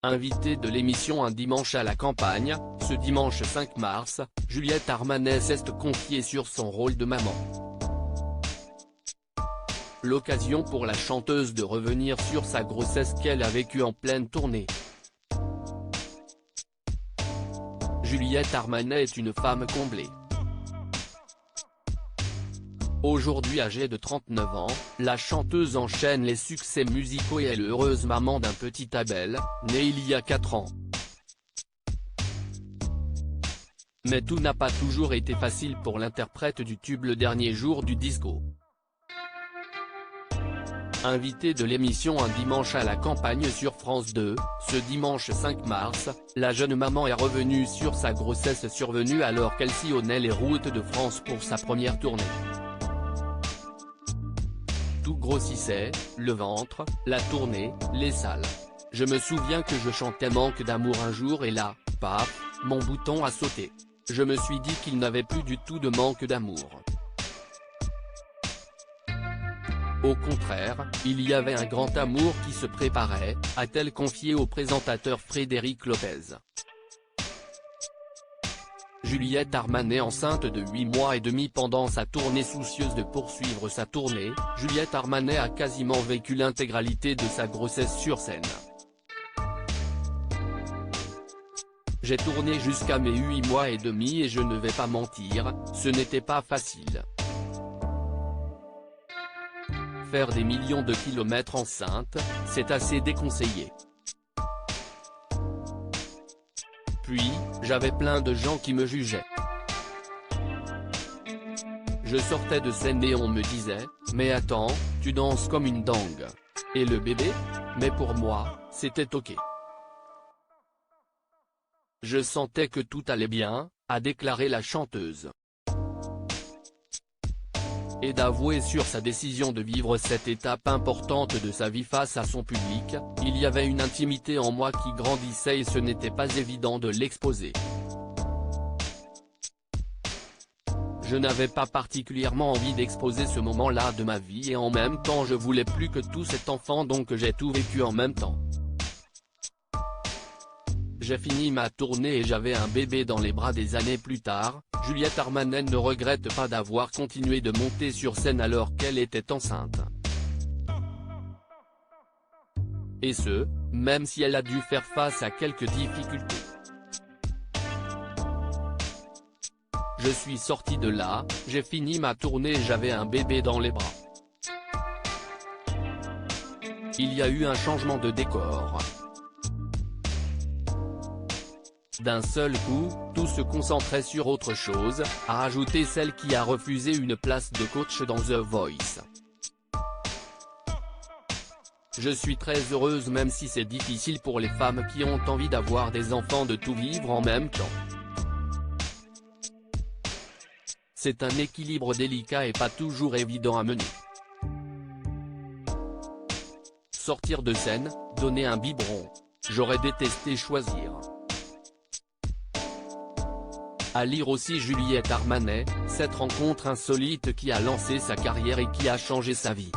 Invitée de l'émission Un dimanche à la campagne, ce dimanche 5 mars, Juliette Armanet s'est confiée sur son rôle de maman. L'occasion pour la chanteuse de revenir sur sa grossesse qu'elle a vécue en pleine tournée. Juliette Armanet est une femme comblée. Aujourd'hui âgée de 39 ans, la chanteuse enchaîne les succès musicaux et est l'heureuse maman d'un petit Abel, né il y a 4 ans. Mais tout n'a pas toujours été facile pour l'interprète du tube Le Dernier Jour du Disco. Invitée de l'émission Un dimanche à la campagne sur France 2, ce dimanche 5 mars, la jeune maman est revenue sur sa grossesse survenue alors qu'elle sillonnait les routes de France pour sa première tournée. Tout grossissait, le ventre, la tournée, les salles. Je me souviens que je chantais Manque d'amour un jour et là, paf, mon bouton a sauté. Je me suis dit qu'il n'avait plus du tout de manque d'amour. Au contraire, il y avait un grand amour qui se préparait, a-t-elle confié au présentateur Frédéric Lopez. Juliette Armanet enceinte de 8 mois et demi pendant sa tournée. Soucieuse de poursuivre sa tournée, Juliette Armanet a quasiment vécu l'intégralité de sa grossesse sur scène. J'ai tourné jusqu'à mes 8 mois et demi et je ne vais pas mentir, ce n'était pas facile. Faire des millions de kilomètres enceinte, c'est assez déconseillé. Puis, j'avais plein de gens qui me jugeaient. Je sortais de scène et on me disait, mais attends, tu danses comme une dingue. Et le bébé? Mais pour moi, c'était ok. Je sentais que tout allait bien, a déclaré la chanteuse. Et d'avouer sur sa décision de vivre cette étape importante de sa vie face à son public, il y avait une intimité en moi qui grandissait et ce n'était pas évident de l'exposer. Je n'avais pas particulièrement envie d'exposer ce moment-là de ma vie et en même temps je voulais plus que tout cet enfant donc j'ai tout vécu en même temps. J'ai fini ma tournée et j'avais un bébé dans les bras des années plus tard. Juliette Armanet ne regrette pas d'avoir continué de monter sur scène alors qu'elle était enceinte. Et ce, même si elle a dû faire face à quelques difficultés. Je suis sortie de là, j'ai fini ma tournée et j'avais un bébé dans les bras. Il y a eu un changement de décor. D'un seul coup, tout se concentrait sur autre chose, a rajouté celle qui a refusé une place de coach dans The Voice. Je suis très heureuse même si c'est difficile pour les femmes qui ont envie d'avoir des enfants de tout vivre en même temps. C'est un équilibre délicat et pas toujours évident à mener. Sortir de scène, donner un biberon. J'aurais détesté choisir. À lire aussi Juliette Armanet, cette rencontre insolite qui a lancé sa carrière et qui a changé sa vie.